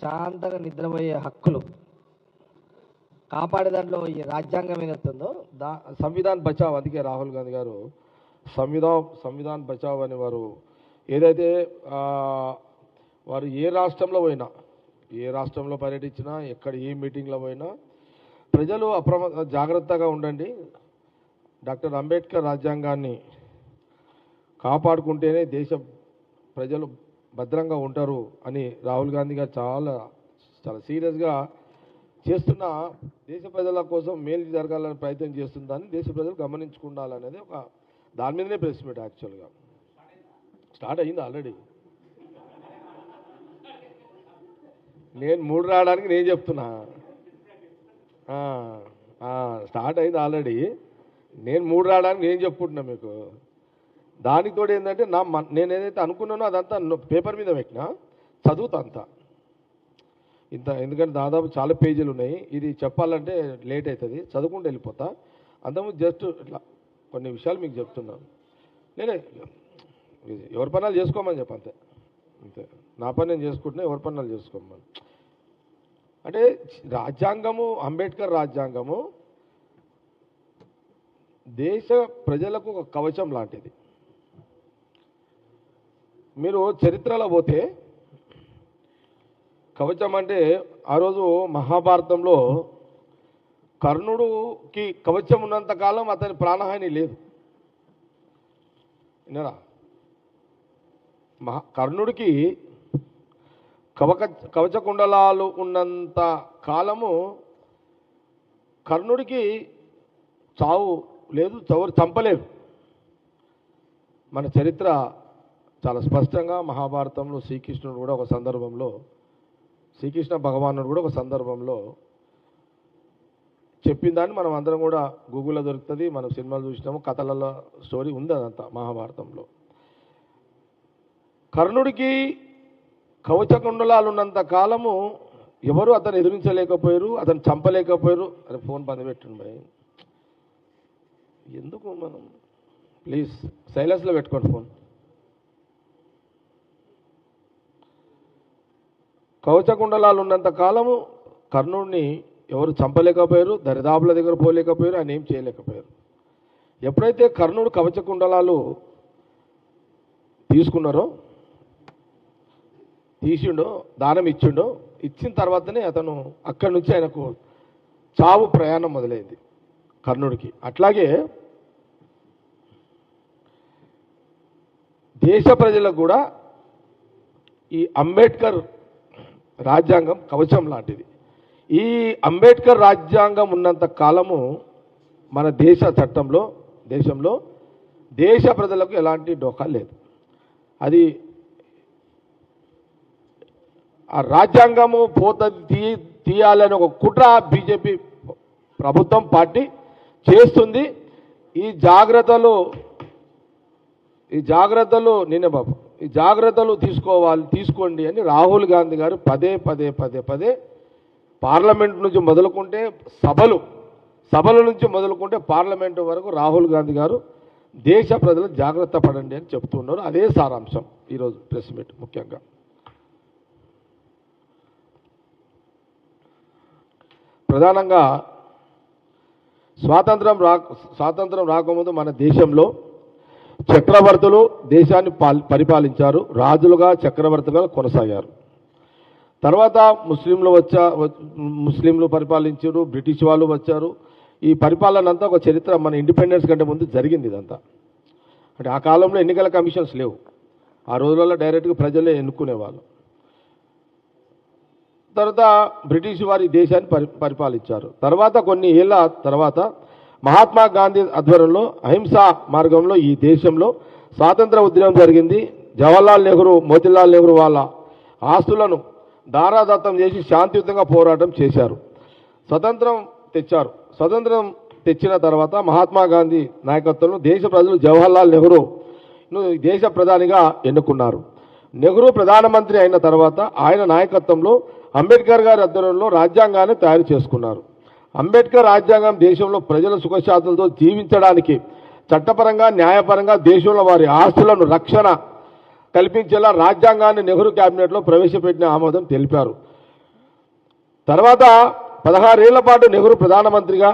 ప్రశాంతంగా నిద్రపోయే హక్కులు కాపాడే దాంట్లో ఈ రాజ్యాంగం ఏదైతుందో సంవిధాన్ బచావ్, అందుకే రాహుల్ గాంధీ గారు సంవిధాన్ బచావ్ అని వారు ఏదైతే వారు ఏ రాష్ట్రంలో పర్యటించినా, ఎక్కడ ఏ మీటింగ్లో పోయినా ప్రజలు జాగ్రత్తగా ఉండండి, డాక్టర్ అంబేద్కర్ రాజ్యాంగాన్ని కాపాడుకుంటేనే ప్రజలు భద్రంగా ఉంటారు అని రాహుల్ గాంధీ గారు చాలా సీరియస్గా చేస్తున్న, దేశ ప్రజల కోసం మేలు జరగాలని ప్రయత్నం చేస్తుందని దేశ ప్రజలు గమనించుకుండాలనేది ఒక దాని మీదనే ప్రెస్ మీట్ యాక్చువల్గా స్టార్ట్ అయింది ఆల్రెడీ. నేను 3 రావడానికి నేను చెప్తున్నా, స్టార్ట్ అయింది ఆల్రెడీ. నేను 3 రావడానికి నేను చెప్పుకుంటున్నా మీకు. దానికి తోడు ఏంటంటే నేను ఏదైతే అనుకున్నానో అదంతా పేపర్ మీద పెట్టినా, చదువుతా అంతా ఇంత, ఎందుకంటే దాదాపు చాలా పేజీలు ఉన్నాయి. ఇది చెప్పాలంటే లేట్ అవుతుంది, చదువుకుంటూ వెళ్ళిపోతా. అంతకుముందు జస్ట్ ఇట్లా కొన్ని విషయాలు మీకు చెప్తున్నాను. నేనే ఎవరి పనులు చేసుకోమని చెప్పంతే, అంతే. నా పని నేను చేసుకుంటున్నా, ఎవరి పనులు చేసుకోమని. అంటే రాజ్యాంగము, అంబేద్కర్ రాజ్యాంగము దేశ ప్రజలకు ఒక కవచం లాంటిది. మీరు చరిత్రలో పోతే కవచం అంటే ఆ రోజు మహాభారతంలో కర్ణుడికి కవచం ఉన్నంతకాలం అతని ప్రాణహాని లేదు. విన్నారా? కర్ణుడికి కవచ కుండలాలు ఉన్నంత కాలము కర్ణుడికి చావు లేదు, ఎవరు చంపలేరు. మన చరిత్ర చాలా స్పష్టంగా మహాభారతంలో శ్రీకృష్ణ భగవానుడు కూడా ఒక సందర్భంలో చెప్పిన దాన్ని మనం అందరం కూడా గూగుల్లో దొరుకుతుంది, మనం సినిమాలు చూసినాము, కథలలో స్టోరీ ఉంది అదంతా మహాభారతంలో. కర్ణుడికి కవచకుండలాలు ఉన్నంత కాలము ఎవరు అతను ఎదిరించలేకపోయారు, అతను చంపలేకపోయారు. అరే ఫోన్ బంద్ పెట్టండి భయ్, ఎందుకు మనం ప్లీజ్ సైలెన్స్లో పెట్టుకోండి ఫోన్. కవచకుండలాలు ఉన్నంత కాలము కర్ణుడిని ఎవరు చంపలేకపోయారు, దరిదాపుల దగ్గర పోలేకపోయారు, ఆయన ఏం చేయలేకపోయారు. ఎప్పుడైతే కర్ణుడు కవచకుండలాలు తీసిండో, దానం ఇచ్చిండో, ఇచ్చిన తర్వాతనే అతను అక్కడి నుంచి ఆయనకు చావు ప్రయాణం మొదలైంది కర్ణుడికి. అట్లాగే దేశ ప్రజలకు కూడా ఈ అంబేద్కర్ రాజ్యాంగం కవచం లాంటిది. ఈ అంబేద్కర్ రాజ్యాంగం ఉన్నంత కాలము మన దేశంలో దేశ ప్రజలకు ఎలాంటి డోకా లేదు. అది ఆ రాజ్యాంగము తీయాలని ఒక కుట్ర బీజేపీ ప్రభుత్వం పార్టీ చేస్తుంది. ఈ జాగ్రత్తలు తీసుకోండి అని రాహుల్ గాంధీ గారు పదే పార్లమెంట్ నుంచి మొదలుకుంటే సభల నుంచి మొదలుకుంటే పార్లమెంటు వరకు రాహుల్ గాంధీ గారు దేశ ప్రజలు జాగ్రత్త పడండి అని చెప్తున్నారు. అదే సారాంశం ఈరోజు ప్రెస్ మీట్. ముఖ్యంగా ప్రధానంగా స్వాతంత్రం రాకముందు మన దేశంలో చక్రవర్తులు దేశాన్ని పరిపాలించారు, రాజులుగా చక్రవర్తులుగా కొనసాగారు. తర్వాత ముస్లింలు పరిపాలించారు, బ్రిటిష్ వాళ్ళు వచ్చారు. ఈ పరిపాలన అంతా ఒక చరిత్ర మన ఇండిపెండెన్స్ కంటే ముందు జరిగింది ఇదంతా. అంటే ఆ కాలంలో ఎన్నికల కమిషన్స్ లేవు, ఆ రోజులలో డైరెక్ట్గా ప్రజలే ఎన్నుకునేవాళ్ళు. తర్వాత బ్రిటిష్ వారి దేశాన్ని పరిపాలించారు. తర్వాత కొన్ని ఏళ్ళ తర్వాత మహాత్మా గాంధీ ఆధ్వర్యంలో అహింసా మార్గంలో ఈ దేశంలో స్వాతంత్ర ఉద్యమం జరిగింది. జవహర్లాల్ నెహ్రూ, మోతీలాల్ నెహ్రూ వాళ్ళ ఆస్తులను దారాదత్తం చేసి శాంతియుతంగా పోరాటం చేశారు, స్వతంత్రం తెచ్చారు. స్వతంత్రం తెచ్చిన తర్వాత మహాత్మా గాంధీ నాయకత్వంలో దేశ ప్రజలు జవహర్లాల్ నెహ్రూను దేశ ప్రధానిగా ఎన్నుకున్నారు. నెహ్రూ ప్రధానమంత్రి అయిన తర్వాత ఆయన నాయకత్వంలో అంబేద్కర్ గారి ఆధ్వర్యంలో రాజ్యాంగాన్ని తయారు చేసుకున్నారు. అంబేద్కర్ రాజ్యాంగం దేశంలో ప్రజల సుఖశాంతులతో జీవించడానికి చట్టపరంగా, న్యాయపరంగా దేశంలో వారి ఆస్తులను రక్షణ కల్పించేలా రాజ్యాంగాన్ని నెహ్రూ కేబినెట్లో ప్రవేశపెట్టిన ఆమోదం తెలిపారు. తర్వాత 16 ఏళ్ల పాటు నెహ్రూ ప్రధానమంత్రిగా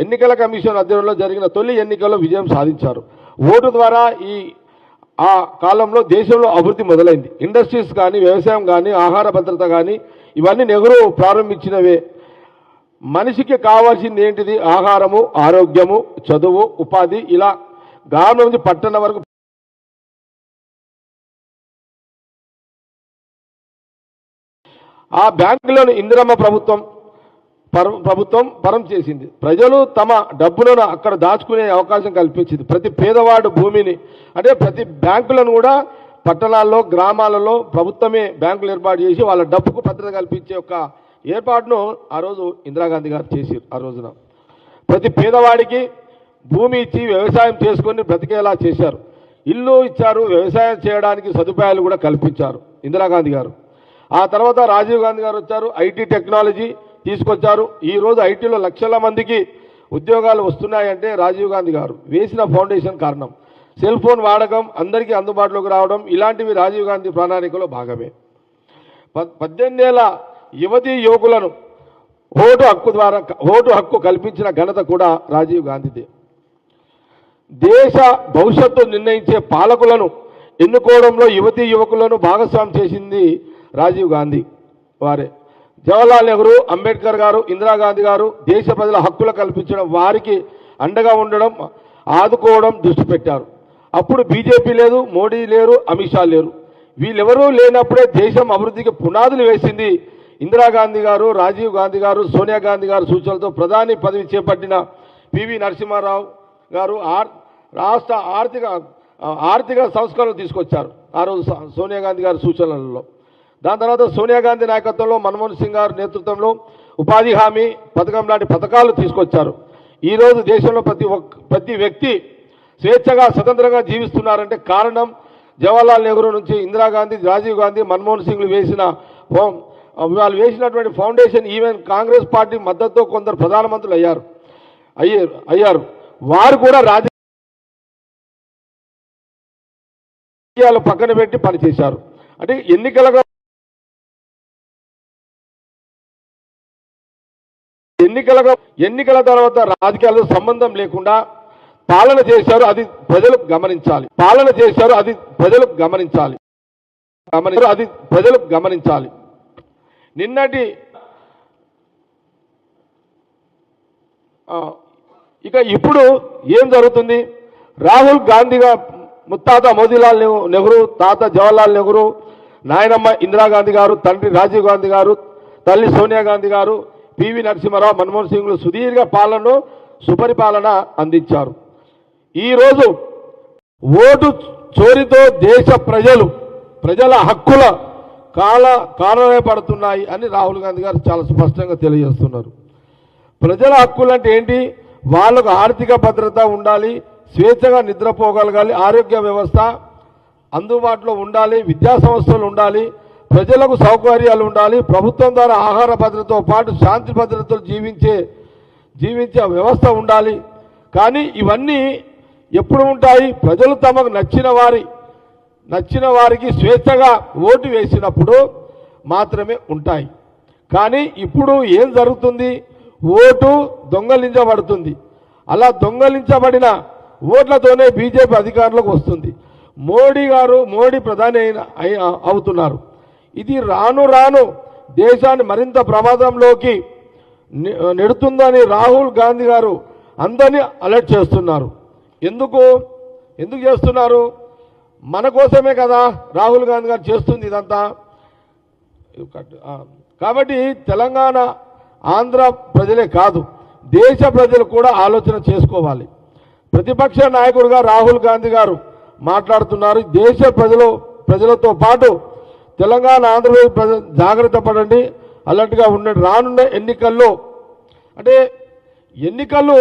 ఎన్నికల కమిషన్ ఆధ్వర్యంలో జరిగిన తొలి ఎన్నికల్లో విజయం సాధించారు. ఓటు ద్వారా ఆ కాలంలో దేశంలో అభివృద్ధి మొదలైంది. ఇండస్ట్రీస్ కానీ, వ్యవసాయం కానీ, ఆహార భద్రత కానీ ఇవన్నీ నెహ్రూ ప్రారంభించినవే. మనిషికి కావాల్సింది ఏంటిది? ఆహారము, ఆరోగ్యము, చదువు, ఉపాధి, ఇలా గ్రామం నుంచి పట్టణం వరకు ఆ బ్యాంకులను ఇందిరమ్మ ప్రభుత్వం పరం చేసింది. ప్రజలు తమ డబ్బులను అక్కడ దాచుకునే అవకాశం కల్పించింది. ప్రతి పేదవాడు భూమిని, అంటే ప్రతి బ్యాంకులను కూడా పట్టణాల్లో, గ్రామాలలో ప్రభుత్వమే బ్యాంకులు ఏర్పాటు చేసి వాళ్ళ డబ్బుకు భద్రత కల్పించే ఒక ఏర్పాటును ఆ రోజు ఇందిరాగాంధీ గారు చేశారు. ఆ రోజున ప్రతి పేదవాడికి భూమి ఇచ్చి వ్యవసాయం చేసుకొని బ్రతికేలా చేశారు. ఇల్లు ఇచ్చారు, వ్యవసాయం చేయడానికి సదుపాయాలు కూడా కల్పించారు ఇందిరాగాంధీ గారు. ఆ తర్వాత రాజీవ్ గాంధీ గారు వచ్చారు, ఐటీ టెక్నాలజీ తీసుకొచ్చారు. ఈరోజు ఐటీలో లక్షల మందికి ఉద్యోగాలు వస్తున్నాయంటే రాజీవ్ గాంధీ గారు వేసిన ఫౌండేషన్ కారణం. సెల్ ఫోన్ వాడకం అందరికీ అందుబాటులోకి రావడం, ఇలాంటివి రాజీవ్ గాంధీ ప్రణాళికలో భాగమే. 18 ఏళ్ల యువతీ యువకులను ఓటు హక్కు కల్పించిన ఘనత కూడా రాజీవ్ గాంధీదే. దేశ భవిష్యత్తు నిర్ణయించే పాలకులను ఎన్నుకోవడంలో యువతీ యువకులను భాగస్వామ్యం చేసింది రాజీవ్ గాంధీ వారే. జవహర్లాల్ నెహ్రూ, అంబేద్కర్ గారు, ఇందిరాగాంధీ గారు దేశ ప్రజల హక్కులు కల్పించడం, వారికి అండగా ఉండడం, ఆదుకోవడం దృష్టి పెట్టారు. అప్పుడు బీజేపీ లేదు, మోడీ లేరు, అమిత్ షా లేరు. వీళ్ళెవరూ లేనప్పుడే దేశం అభివృద్ధికి పునాదులు వేసింది ఇందిరాగాంధీ గారు, రాజీవ్ గాంధీ గారు, సోనియా గాంధీ గారు సూచనలతో ప్రధాని పదవి చేపట్టిన పివి నరసింహారావు గారు రాష్ట్ర ఆర్థిక సంస్కరణలు తీసుకొచ్చారు ఆ రోజు సోనియా గాంధీ గారి సూచనలలో. దాని తర్వాత సోనియా గాంధీ నాయకత్వంలో మన్మోహన్ సింగ్ గారి నేతృత్వంలో ఉపాధి హామీ పథకం లాంటి పథకాలు తీసుకొచ్చారు. ఈరోజు దేశంలో ప్రతి వ్యక్తి స్వేచ్ఛగా స్వతంత్రంగా జీవిస్తున్నారంటే కారణం జవహర్లాల్ నెహ్రూ నుంచి ఇందిరాగాంధీ, రాజీవ్ గాంధీ, మన్మోహన్ సింగ్లు వాళ్ళు వేసినటువంటి ఫౌండేషన్. ఈవెన్ కాంగ్రెస్ పార్టీ మద్దతుతో కొందరు ప్రధానమంత్రులు అయ్యారు. వారు కూడా రాజకీయాలు పక్కన పెట్టి పనిచేశారు. అంటే ఎన్నికల తర్వాత రాజకీయాలతో సంబంధం లేకుండా పాలన చేశారు. అది ప్రజలు గమనించాలి. నిన్నటి ఇప్పుడు ఏం జరుగుతుంది? రాహుల్ గాంధీగా ముత్తాత మోతీలాల్ నెహ్రూ, తాత జవహర్లాల్ నెహ్రూ, నాయనమ్మ ఇందిరాగాంధీ గారు, తండ్రి రాజీవ్ గాంధీ గారు, తల్లి సోనియా గాంధీ గారు, పివి నరసింహారావు, మన్మోహన్ సింగ్లు సుదీర్ఘ పాలనను, సుపరిపాలన అందించారు. ఈరోజు ఓటు చోరీతో దేశ ప్రజల హక్కుల కారణమే పడుతున్నాయి అని రాహుల్ గాంధీ గారు చాలా స్పష్టంగా తెలియజేస్తున్నారు. ప్రజల హక్కులు అంటే ఏంటి? వాళ్ళకు ఆర్థిక భద్రత ఉండాలి, స్వేచ్ఛగా నిద్రపోగలగాలి, ఆరోగ్య వ్యవస్థ అందుబాటులో ఉండాలి, విద్యా సంస్థలు ఉండాలి, ప్రజలకు సౌకర్యాలు ఉండాలి, ప్రభుత్వం ద్వారా ఆహార భద్రతతో పాటు శాంతి భద్రతలు జీవించే వ్యవస్థ ఉండాలి. కానీ ఇవన్నీ ఎప్పుడు ఉంటాయి? ప్రజలు తమకు నచ్చిన వారికి స్వేచ్ఛగా ఓటు వేసినప్పుడు మాత్రమే ఉంటాయి. కానీ ఇప్పుడు ఏం జరుగుతుంది? ఓటు దొంగలించబడుతుంది. అలా దొంగలించబడిన ఓట్లతోనే బీజేపీ అధికారంలోకి వస్తుంది. మోడీ ప్రధాని అవుతున్నారు. ఇది రాను దేశాన్ని మరింత ప్రమాదంలోకి నెడుతుందని రాహుల్ గాంధీ గారు అందరినీ అలర్ట్ చేస్తున్నారు. ఎందుకు చేస్తున్నారు? మన కోసమే కదా రాహుల్ గాంధీ గారు చేస్తుంది ఇదంతా. కాబట్టి తెలంగాణ, ఆంధ్ర ప్రజలే కాదు, దేశ ప్రజలు కూడా ఆలోచన చేసుకోవాలి. ప్రతిపక్ష నాయకుడిగా రాహుల్ గాంధీ గారు మాట్లాడుతున్నారు. దేశ ప్రజలతో పాటు తెలంగాణ, ఆంధ్రప్రదేశ్ ప్రజలు జాగ్రత్త పడండి, అలర్ట్గా ఉండండి. రానున్న ఎన్నికల్లో అంటే ఎన్నికలు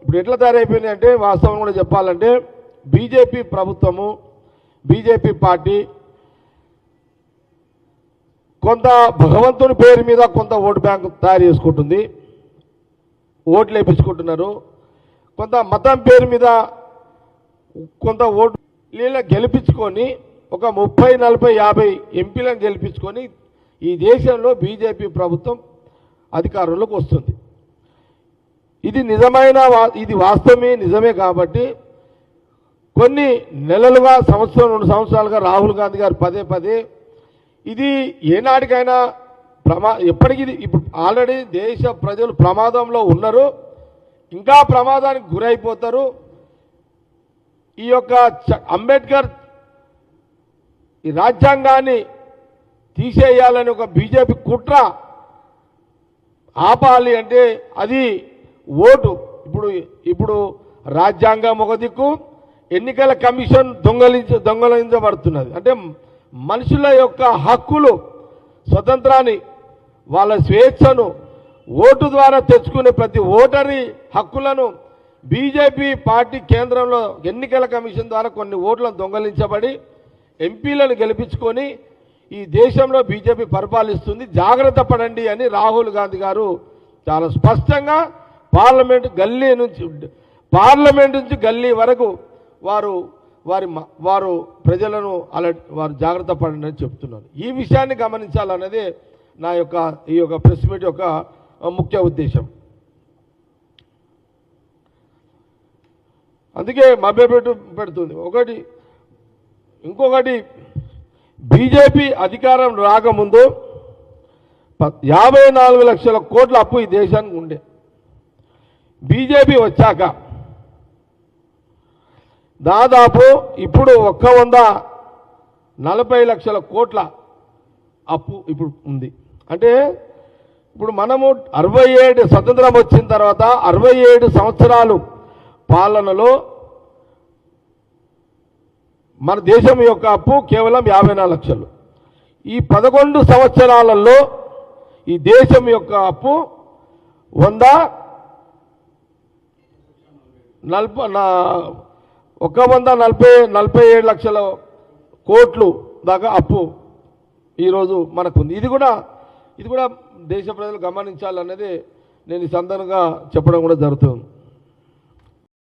ఇప్పుడు ఎట్లా తయారైపోయినాయి అంటే, వాస్తవం కూడా చెప్పాలంటే బీజేపీ ప్రభుత్వము, బీజేపీ పార్టీ కొంత భగవంతుని పేరు మీద కొంత ఓటు బ్యాంకు తయారు చేసుకుంటుంది, ఓట్లు వేయించుకుంటున్నారు. కొంత మతం పేరు మీద కొంత ఓటు గెలిపించుకొని ఒక 30, 40, 50 ఎంపీలను గెలిపించుకొని ఈ దేశంలో బీజేపీ ప్రభుత్వం అధికారంలోకి వస్తుంది. ఇది ఇది వాస్తవమే, నిజమే. కాబట్టి కొన్ని నెలలుగా, సంవత్సరం 2 సంవత్సరాలుగా రాహుల్ గాంధీ గారు పదే పదే ఇది ఏనాటికైనా ఎప్పటికీ ఇప్పుడు ఆల్రెడీ దేశ ప్రజలు ప్రమాదంలో ఉన్నారు, ఇంకా ప్రమాదానికి గురైపోతారు. ఈ యొక్క అంబేద్కర్ ఈ రాజ్యాంగాన్ని తీసేయాలని ఒక బీజేపీ కుట్ర ఆపాలి అంటే అది ఓటు. ఇప్పుడు రాజ్యాంగం ఒక దిక్కు, ఎన్నికల కమిషన్ దొంగలించబడుతున్నది. అంటే మనుషుల యొక్క హక్కులు, స్వతంత్రాన్ని, వాళ్ళ స్వేచ్ఛను ఓటు ద్వారా తెచ్చుకునే ప్రతి ఓటరి హక్కులను బీజేపీ పార్టీ కేంద్రంలో ఎన్నికల కమిషన్ ద్వారా కొన్ని ఓట్లను దొంగలించబడి ఎంపీలను గెలిపించుకొని ఈ దేశంలో బీజేపీ పరిపాలిస్తుంది, జాగ్రత్త పడండి అని రాహుల్ గాంధీ గారు చాలా స్పష్టంగా పార్లమెంట్ నుంచి గల్లీ వరకు వారు ప్రజలను వారు జాగ్రత్త పడండి అని చెప్తున్నారు. ఈ విషయాన్ని గమనించాలన్నదే ఈ యొక్క ప్రెస్ మీట్ యొక్క ముఖ్య ఉద్దేశం. అందుకే పెడుతుంది. ఇంకొకటి బీజేపీ అధికారం రాకముందు 54 లక్షల కోట్ల అప్పు ఈ దేశానికి ఉండే. బీజేపీ వచ్చాక దాదాపు ఇప్పుడు 140 లక్షల కోట్ల అప్పు ఇప్పుడు ఉంది. అంటే ఇప్పుడు మనము 67 స్వతంత్రం వచ్చిన తర్వాత 67 సంవత్సరాలు పాలనలో మన దేశం యొక్క అప్పు కేవలం 54 లక్షలు. ఈ 11 సంవత్సరాలలో ఈ దేశం యొక్క అప్పు 147 లక్షల కోట్లు దాకా అప్పు ఈరోజు మనకుంది. ఇది కూడా దేశ ప్రజలు గమనించాలన్నది నేను ఈ సందర్భంగా చెప్పడం కూడా జరుగుతుంది.